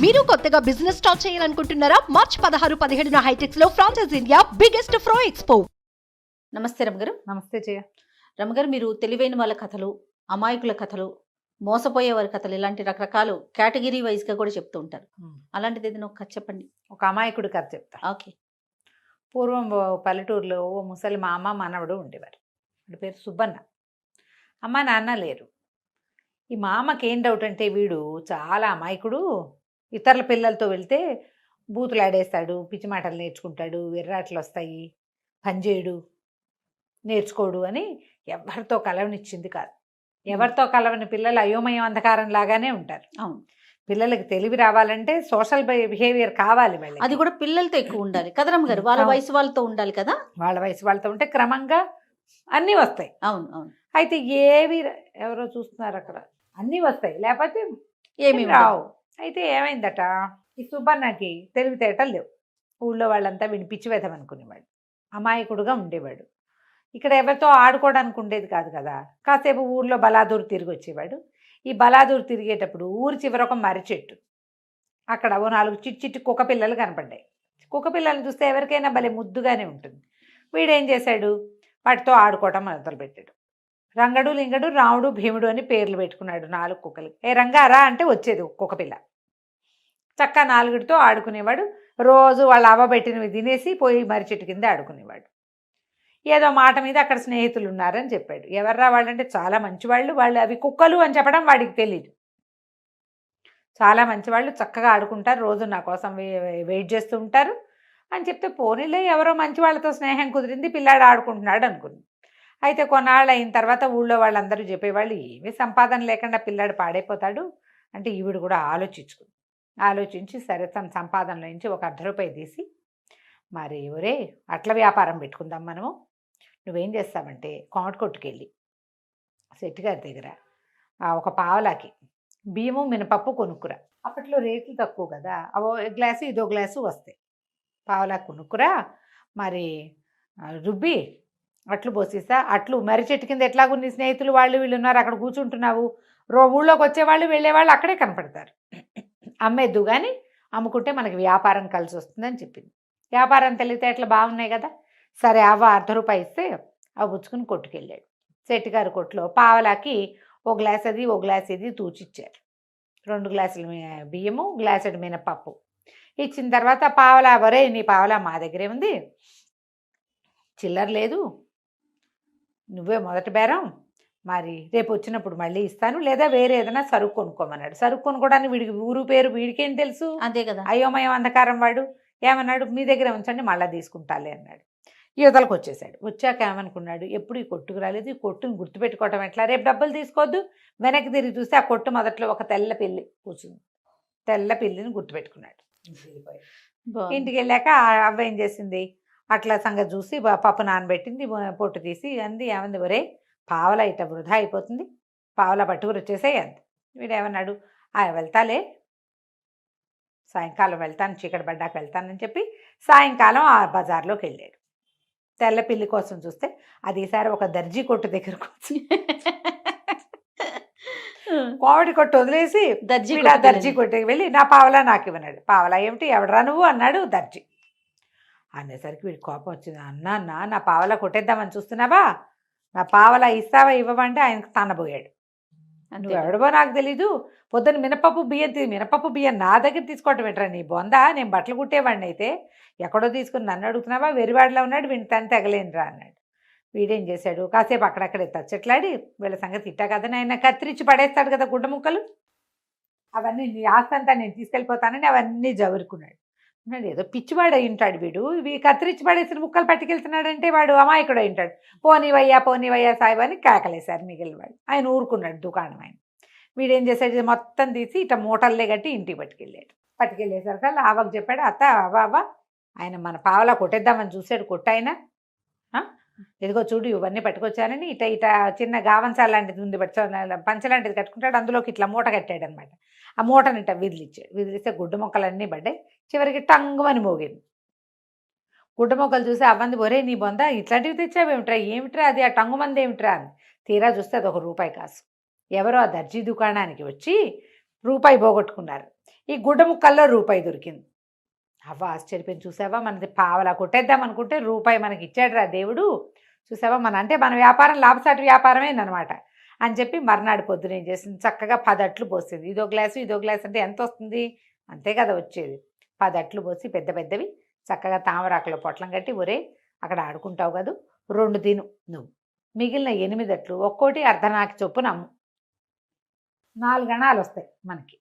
మీరు కొత్తగా business start చేయాలనుకుంటున్నారా? మార్చ్ 16-17 హైటెక్స్ లో ఫ్రాన్సెస్ ఇండియా బిగ్గెస్ట్ ఫ్రో ఎక్స్పో. నమస్తే రమగారు. నమస్తే జయ. రమగారు, మీరు తెలివైన వాళ్ళ కథలు, అమాయకుల కథలు, మోసపోయే వారి కథలు ఇలాంటి రకరకాలు కేటగిరీ వైజ్ గా కూడా చెప్తూ ఉంటారు. అలాంటిది ఏదైనా ఒక కథ చెప్పండి. ఒక అమాయకుడి కథ చెప్తా. ఓకే. పూర్వం పల్లెటూరులో ఓ ముసలి మామ మనవడు ఉండేవారు. వాడి పేరు సుబ్బన్న. అమ్మ నాన్న లేరు. ఈ మామకి ఏం డౌట్ అంటే వీడు చాలా అమాయకుడు, ఇతరుల పిల్లలతో వెళ్తే బూతులు ఆడేస్తాడు, పిచ్చి మాటలు నేర్చుకుంటాడు, విర్రాట్లు వస్తాయి, పనిచేయడు, నేర్చుకోడు అని ఎవరితో కలవనిచ్చింది కాదు. ఎవరితో కలవని పిల్లలు అయోమయం అంధకారం లాగానే ఉంటారు. అవును. పిల్లలకి తెలివి రావాలంటే సోషల్ బిహేవియర్ కావాలి వాళ్ళకి. అది కూడా పిల్లలతో ఎక్కువ ఉండాలి కదా రమగారు, వాళ్ళ వయసు వాళ్ళతో ఉండాలి కదా. వాళ్ళ వయసు వాళ్ళతో ఉంటే క్రమంగా అన్నీ వస్తాయి. అవును అవును. అయితే ఏవి ఎవరో చూస్తున్నారు అక్కడ, అన్నీ వస్తాయి, లేకపోతే ఏమి రావు. అయితే ఏమైందట, ఈ సుబ్బన్నకి తెలివితేటలు లేవు. ఊళ్ళో వాళ్ళంతా వినిపించి వెదమనుకునేవాడు, అమాయకుడుగా ఉండేవాడు. ఇక్కడ ఎవరితో ఆడుకోవడానికి ఉండేది కాదు కదా. కాసేపు ఊళ్ళో బలాదూరు తిరిగి వచ్చేవాడు. ఈ బలాదూరు తిరిగేటప్పుడు ఊరి చివర ఒక మర్రి చెట్టు, అక్కడ ఓ 4 చిట్టి కుక్క పిల్లలు కనపడ్డాయి. కుక్క పిల్లల్ని చూస్తే ఎవరికైనా భలే ముద్దుగానే ఉంటుంది. వీడేం చేశాడు, వాటితో ఆడుకోవటం మొదలుపెట్టాడు. రంగడు, లింగడు, రాముడు, భీముడు అని పేర్లు పెట్టుకున్నాడు 4 కుక్కలకి. ఏ రంగారా అంటే వచ్చేది కుక్క పిల్ల. చక్కా 4తో ఆడుకునేవాడు. రోజు వాళ్ళ అవ్వబెట్టినవి తినేసి పోయి మర్రి చెట్టు కింద ఆడుకునేవాడు. ఏదో మాట మీద అక్కడ స్నేహితులు ఉన్నారని చెప్పాడు. ఎవర్రా వాళ్ళంటే చాలా మంచివాళ్ళు, వాళ్ళు అవి కుక్కలు అని చెప్పడం వాడికి తెలియదు. చాలా మంచివాళ్ళు, చక్కగా ఆడుకుంటారు, రోజు నా కోసం వెయిట్ చేస్తూ ఉంటారు అని చెప్తే, పోనీలే ఎవరో మంచి వాళ్ళతో స్నేహం కుదిరింది, పిల్లాడు ఆడుకుంటున్నాడు అనుకుంది. అయితే కొన్నాళ్ళు అయిన తర్వాత ఊళ్ళో వాళ్ళందరూ చెప్పేవాళ్ళు, ఏమీ సంపాదన లేకుండా పిల్లాడు పాడైపోతాడు అంటే ఈవిడ కూడా ఆలోచించి సరే తన సంపాదనలో నుంచి ఒక 1/2 రూపాయి తీసి, మరి ఒరే అట్ల వ్యాపారం పెట్టుకుందాం మనము, నువ్వేం చేస్తావంటే కోమటి కొట్టుకెళ్ళి శెట్టి గారి దగ్గర ఒక పావలాకి బియ్యము మినపప్పు కొనుక్కురా. అప్పట్లో రేట్లు తక్కువ కదా, అవో గ్లాసు ఇదో గ్లాసు వస్తాయి. పావలాకి కొనుక్కురా, మరి రుబ్బి అట్లు పోసేసా. అట్లు మర్రి చెట్టు కింద ఎట్లాగూ నీ స్నేహితులు వాళ్ళు వీళ్ళు ఉన్నారు, అక్కడ కూర్చుంటున్నావు, ఊళ్ళోకి వచ్చేవాళ్ళు వెళ్ళేవాళ్ళు అక్కడే కనపడతారు. అమ్మేద్దు కానీ అమ్ముకుంటే మనకి వ్యాపారం కలిసి వస్తుందని చెప్పింది. వ్యాపారం తెలివితేటలు బాగున్నాయి కదా. సరే అవ్వ 1/2 రూపాయి ఇస్తే అవి పుచ్చుకుని కొట్టుకెళ్ళాడు. శెట్టిగారి కొట్లో పావలాకి ఓ గ్లాస్ అది ఓ గ్లాస్ ఇది తూచిచ్చారు. 2 గ్లాసులు బియ్యము, గ్లాసుడు మినపప్పు ఇచ్చిన తర్వాత, పావలా వరే నీ పావలా మా దగ్గరే ఉంది, చిల్లర లేదు, నువ్వే మొదటి బేరం, మరి రేపు వచ్చినప్పుడు మళ్ళీ ఇస్తాను, లేదా వేరే ఏదైనా సరుకు కొనుక్కోమన్నాడు. సరుకు కొనుక్కోవడానికి వీడికి ఊరు పేరు వీడికేం తెలుసు, అంతే కదా. అయోమయం అంధకారం. వాడు ఏమన్నాడు, మీ దగ్గర ఉంచండి మళ్ళీ తీసుకుంటాలే అన్నాడు. యువతలకు వచ్చేసాడు. వచ్చాక ఏమనుకున్నాడు, ఎప్పుడు ఈ కొట్టుకు రాలేదు, ఈ కొట్టును గుర్తుపెట్టుకోవటం ఎట్లా, రేపు డబ్బులు తీసుకోవద్దు. వెనక్కి తిరిగి చూస్తే ఆ కొట్టు మొదట్లో ఒక తెల్ల పిల్లి కూర్చుంది. తెల్ల పిల్లిని గుర్తుపెట్టుకున్నాడు. ఇంటికి వెళ్ళాక అవ్వ ఏం చేసింది, అట్లా సంగతి చూసి పప్పు నానబెట్టింది, పొట్టు తీసి అంది. ఏమంది, ఒరే పావలా ఇట్ట వృధా అయిపోతుంది, పావలా పట్టుకుని వచ్చేసాయి అంది. వీడేమన్నాడు, వెళ్తాలే, సాయంకాలం వెళ్తాను, చీకటి పడ్డాక వెళ్తానని చెప్పి సాయంకాలం ఆ బజార్లోకి వెళ్ళాడు. తెల్ల పిల్లి కోసం చూస్తే అది ఈసారి ఒక దర్జీ కొట్టు దగ్గరకు వచ్చి కోవిడి కొట్టు వదిలేసి దర్జీ కొట్టుకి వెళ్ళి నా పావలా నాకు ఇవ్వనాడు. పావలా ఏమిటి, ఎవడరా నువ్వు అన్నాడు దర్జీ. అనేసరికి వీడి కోపం వచ్చింది. అన్నా నా పావలా కొట్టేద్దామని చూస్తున్నావా, నా పావలా ఇస్తావా ఇవ్వవా అంటే ఆయనకు తన్నబోయాడు. నువ్వు ఎవడబో నాకు తెలీదు, పొద్దున్న మినపప్పు బియ్యం నా దగ్గర తీసుకోవటం ఏంట్రా నీ బొందా, నేను బట్టలు కుట్టేవాడిని అయితే ఎక్కడో తీసుకుని నన్ను అడుగుతున్నావా, వెరివాడిలో ఉన్నాడు, వీడిని తను తెగలేనురా అన్నాడు. వీడేం చేశాడు, కాసేపు అక్కడక్కడే తచ్చట్లాడి వీళ్ళ సంగతి ఇట్టా కదని ఆయన కత్తిరించి పడేస్తాడు కదా గుడ్డ ముక్కలు, అవన్నీ నీ ఆస్తంతా నేను తీసుకెళ్ళిపోతానని అవన్నీ జవురుకున్నాడు. ఏదో పిచ్చివాడు అయి ఉంటాడు వీడు, ఇవి కత్తిరించి పడేసిన ముక్కలు పట్టుకెళ్తున్నాడంటే వాడు అమాయకుడు అయి ఉంటాడు. పోనీవయ్యా సాయిబు అని కేకలేశారు మిగిలిన వాడు. ఆయన ఊరుకున్నాడు దుకాణం ఆయన. వీడేం చేశాడు, మొత్తం తీసి ఇట్లా మూటల్లే కట్టి ఇంటికి పట్టుకెళ్ళేసరికి ఆవకు చెప్పాడు, అత్త అవ్వ ఆయన మన పావలా కొట్టేద్దామని చూశాడు, కొట్టాయన ఇదిగో చూడు ఇవన్నీ పట్టుకొచ్చానని ఇట చిన్న గావంసా లాంటిది ఉంది, పంచ లాంటిది కట్టుకుంటాడు, అందులోకి ఇట్లా మూట కట్టాడు అనమాట. ఆ మూటని ఇట్లా విదిలిస్తే గుడ్డ మొక్కలన్నీ పడ్డాయి. చివరికి టంగుమని మోగింది. గుడ్డ మొక్కలు చూసి అవ్వంది, ఒరే నీ బొంద ఇట్లాంటివి తెచ్చావేమిట్రా, ఏమిట్రా అది, ఆ టంగుమంది ఏమిట్రా అని తీరా చూస్తే అది 1 రూపాయి కాసు. ఎవరో ఆ దర్జీ దుకాణానికి వచ్చి రూపాయి పోగొట్టుకున్నారు. ఈ గుడ్డ ముక్కల్లో రూపాయి దొరికింది. అవ్వ ఆశ్చర్యపోయింది. చూసావా మనది పావలా కొట్టేద్దాం అనుకుంటే రూపాయి మనకి ఇచ్చాడు రా దేవుడు, చూసావా మన వ్యాపారం లాభసాటి వ్యాపారమేనమాట అని చెప్పి మర్నాడు పొద్దున ఏం చేసింది, చక్కగా 10 అట్లు పోసింది. ఇదో గ్లాసు అంటే ఎంత వస్తుంది, అంతే కదా వచ్చేది. 10 అట్లు పోసి పెద్ద పెద్దవి చక్కగా తామరాకులో పొట్లం కట్టి, ఒరే అక్కడ ఆడుకుంటావు కదా 2 తిను నువ్వు, మిగిలిన 8 అట్లు ఒక్కోటి అర్ధనాకి చొప్పున అమ్ము, 4 గణాలు వస్తాయి మనకి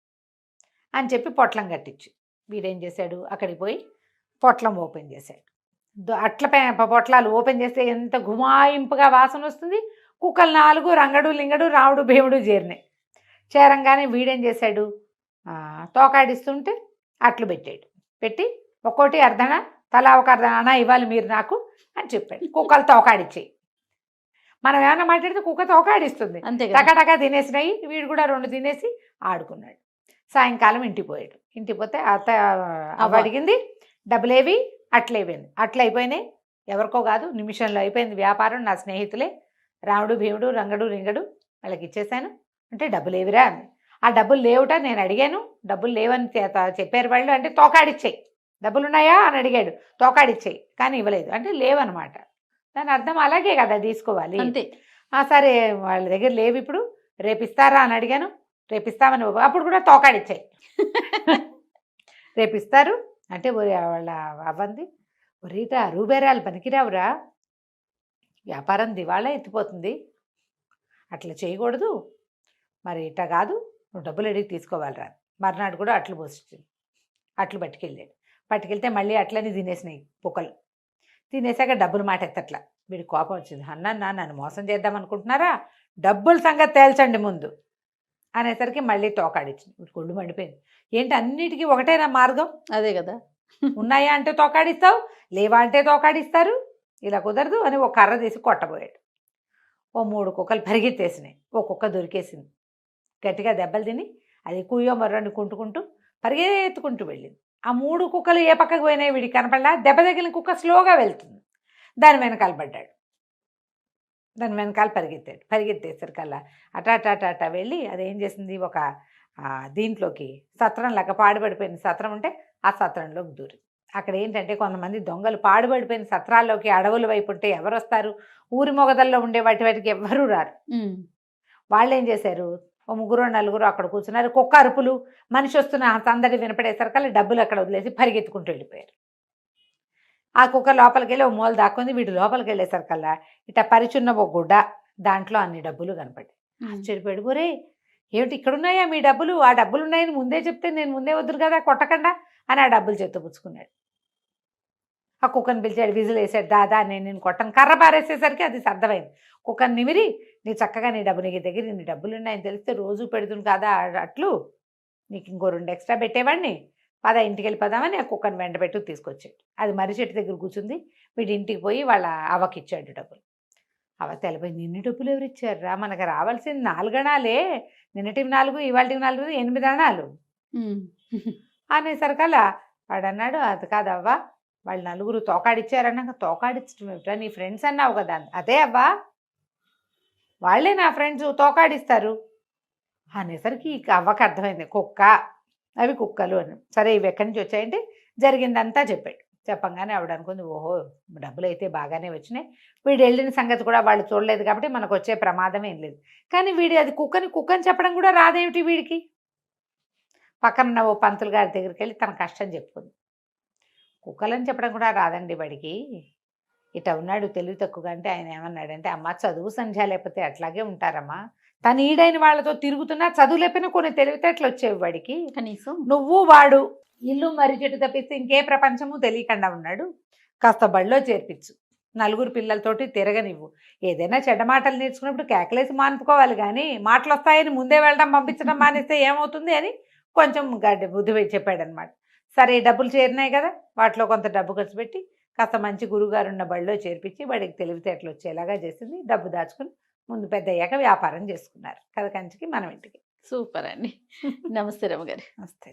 అని చెప్పి పొట్లం కట్టించు. వీడేం చేశాడు, అక్కడికి పోయి పొట్లం ఓపెన్ చేశాడు. అట్ల పొట్లాలు ఓపెన్ చేస్తే ఎంత గుమాయింపుగా వాసన వస్తుంది. కుక్కలు 4 రంగడు లింగడు రావుడు భీముడు చేరంగానే వీడేం చేశాడు, తోకాడిస్తుంటే అట్లు పెట్టాడు. పెట్టి ఒక్కోటి అర్ధన, తలా ఒక అర్ధన ఇవ్వాలి మీరు నాకు అని చెప్పాడు. కుక్కలు తోకాడిచ్చాయి. మనం ఏమన్నా మాట్లాడితే కుక్క తోకాడిస్తుంది. అంతే టకాటకా తినేసినాయి. వీడు కూడా 2 తినేసి ఆడుకున్నాడు. సాయంకాలం ఇంటికి పోయాడు. ఇంటికి పోతే అవ్వ అడిగింది, డబ్బులేవి, అట్లయిపోయింది. అట్లు అయిపోయినాయి, ఎవరికో కాదు నిమిషంలో అయిపోయింది వ్యాపారం. నా స్నేహితులే రాముడు భీముడు రంగడు లింగడు వాళ్ళకి ఇచ్చేసాను అంటే డబ్బులేవిరా అని. ఆ డబ్బులు లేవుట నేను అడిగాను, డబ్బులు లేవని చెప్పారు వాళ్ళు. అంటే తోకాడిచ్చాయి, డబ్బులు ఉన్నాయా అని అడిగాడు, తోకాడిచ్చాయి కానీ ఇవ్వలేదు అంటే లేవన్నమాట. దాని అర్థం అలాగే కదా తీసుకోవాలి. అంతే. సరే వాళ్ళ దగ్గర లేవు, ఇప్పుడు రేపిస్తారా అని అడిగాను, రేపిస్తామని అప్పుడు కూడా తోకాడిచ్చాయి. రేపిస్తారు అంటే వాళ్ళ అవ్వంది, ఒరీట రూబేరాలు పనికిరావురా, వ్యాపారం దివాళా ఎత్తిపోతుంది, అట్లా చేయకూడదు, మరి ఇట్లా కాదు, నువ్వు డబ్బులు అడిగి తీసుకోవాలిరా. మర్నాడు కూడా అట్లు పోసింది. అట్లు పట్టుకెళ్తే మళ్ళీ అట్లని తినేసినాయి కుక్కలు. తినేసాక డబ్బులు మాట ఎత్తట్లా. వీడి కోపం వచ్చింది, అన్న నన్ను మోసం చేద్దాం అనుకుంటున్నారా, డబ్బుల సంగతి తేల్చండి ముందు అనేసరికి మళ్ళీ తోకాడిచ్చింది. వీడి కొళ్ళు మండిపోయింది. ఏంటి అన్నిటికీ ఒకటేనా మార్గం, అదే కదా, ఉన్నాయా అంటే తోకాడిస్తావు, లేవా అంటే తోకాడిస్తారు, ఇలా కుదరదు అని ఒక కర్ర తీసి కొట్టబోయాడు. ఓ 3 కుక్కలు పరిగెత్తేసినాయి. ఓ కుక్క దొరికేసింది. గట్టిగా దెబ్బలు తిని అది కుయ్యో మర్రని కుంటుకుంటూ పరిగెత్తుకుంటూ వెళ్ళింది. ఆ 3 కుక్కలు ఏ పక్కకు పోయినాయి వీడికి కనపడలా. దెబ్బ తగిలిన కుక్క స్లోగా వెళ్తుంది. దాని వెనకాల పడ్డాడు. దాని వెనకాల పరిగెత్తేసరికల్లా అటా వెళ్ళి అదేం చేసింది, ఒక దీంట్లోకి సత్రం లాగా పాడుపడిపోయిన సత్రం ఉంటే ఆ సత్రంలోకి దూరింది. అక్కడ ఏంటంటే కొంతమంది దొంగలు పాడుపడిపోయిన సత్రాల్లోకి అడవుల వైపు ఉంటే ఎవరు వస్తారు, ఊరి మొగదల్లో ఉండే వాటికి ఎవ్వరూ రారు. వాళ్ళు ఏం చేశారు, ఓ 3-4 అక్కడ కూర్చున్నారు. కుక్క అరుపులు, మనిషి వస్తున్న సందడి వినపడేసరికల్లా డబ్బులు అక్కడ వదిలేసి పరిగెత్తుకుంటూ వెళ్ళిపోయారు. ఆ కుక్క లోపలికి వెళ్ళి ఓ మూల దాక్కుంది. వీడు లోపలికి వెళ్ళేసరికల్లా ఇట్లా పరిచున్న ఒక గుడ్డ, దాంట్లో అన్ని డబ్బులు కనపడి ఆశ్చర్యపోయాడు. ఒరే ఏమిటి ఇక్కడున్నాయా మీ డబ్బులు, ఆ డబ్బులు ఉన్నాయని ముందే చెప్తే నేను ముందే వద్దురు కదా కొట్టకుండా అని ఆ డబ్బులు చేత్తపుచ్చుకున్నాడు. ఆ కుక్కను పిలిచాడు, విజిల్ వేసాడు, దాదా నేను కొట్టను. కర్ర పారేసేసరికి అది అర్థమైంది. కుక్కను నిమిరి, నీ చక్కగా నీ దగ్గర నీ డబ్బులు ఉన్నాయని తెలిస్తే రోజు పెడుతుంది కదా అట్లు, నీకు ఇంకో 2 ఎక్స్ట్రా పెట్టేవాడిని, పద ఇంటికి వెళ్ళిపోదామని ఆ కుక్కను వెంట పెట్టు తీసుకొచ్చాడు. అది మర్రి చెట్టు దగ్గర కూర్చుంది. వీడి ఇంటికి పోయి వాళ్ళ అవ్వకి ఇచ్చాడు డబ్బులు. అవ్వ తెలపోయి, నిన్ను డబ్బులు ఎవరు ఇచ్చారా, మనకు రావాల్సింది 4 అణాలే, నిన్నటివి 4 ఇవాళకి 4 8 అణాలు అనేసరికల్లా వాడు అన్నాడు, అది కాదవ్వా వాళ్ళు 4 తోకాడిచ్చారన్నాక, తోకాడిచ్చడం ఏమిట్రా, నీ ఫ్రెండ్స్ అన్నావు కదా. అదే అవ్వా వాళ్ళే నా ఫ్రెండ్స్, తోకాడిస్తారు అనేసరికి ఇక అవ్వకి అర్థమైంది, కుక్క అవి కుక్కలు అని. సరే ఇవి ఎక్కడి నుంచి వచ్చాయంటే జరిగిందంతా చెప్పాడు. చెప్పంగానే ఆవిడ అనుకుంది, ఓహో డబ్బులు అయితే బాగానే వచ్చినాయి, వీడు వెళ్ళిన సంగతి కూడా వాళ్ళు చూడలేదు కాబట్టి మనకు వచ్చే ప్రమాదం ఏం లేదు. కానీ వీడి అది కుక్కని చెప్పడం కూడా రాదేమిటి వీడికి. పక్కన ఓ పంతులు గారి దగ్గరికి వెళ్ళి తన కష్టం చెప్పుకుంది. కుక్కలని చెప్పడం కూడా రాదండి వాడికి, ఇట్లా ఉన్నాడు తెలివి తక్కువగా. అంటే ఆయన ఏమన్నాడంటే, అమ్మ చదువు సంధ్య లేకపోతే అట్లాగే ఉంటారమ్మా, తను ఈడైన వాళ్ళతో తిరుగుతున్నా చదువు లేకపోయినా కొన్ని తెలివితేటలు వచ్చేవి వాడికి. కనీసం నువ్వు వాడు ఇల్లు మర్రి చెట్టు తప్పిస్తే ఇంకే ప్రపంచము తెలియకుండా ఉన్నాడు, కాస్త బడిలో చేర్పించు, 4 పిల్లలతోటి తిరగనివ్వు. ఏదైనా చెడ్డ మాటలు నేర్చుకున్నప్పుడు కేకలేసి మానుకోవాలి, కానీ మాటలు వస్తాయని ముందే వెళ్ళడం పంపించడం మానేస్తే ఏమవుతుంది అని కొంచెం బుద్ధి చెప్పాడనమాట. సరే డబ్బులు చేరినాయి కదా, వాటిలో కొంత డబ్బు ఖర్చు పెట్టి కాస్త మంచి గురువుగారు ఉన్న బడిలో చేర్పించి వాడికి తెలివితేటలు వచ్చేలాగా చేసింది. డబ్బు దాచుకుని ముందు పెద్ద అయ్యాక వ్యాపారం చేసుకున్నారు. కథ కంచికి మనం ఇంటికి. సూపర్ అండి. నమస్తే రమ్మగారు. నమస్తే.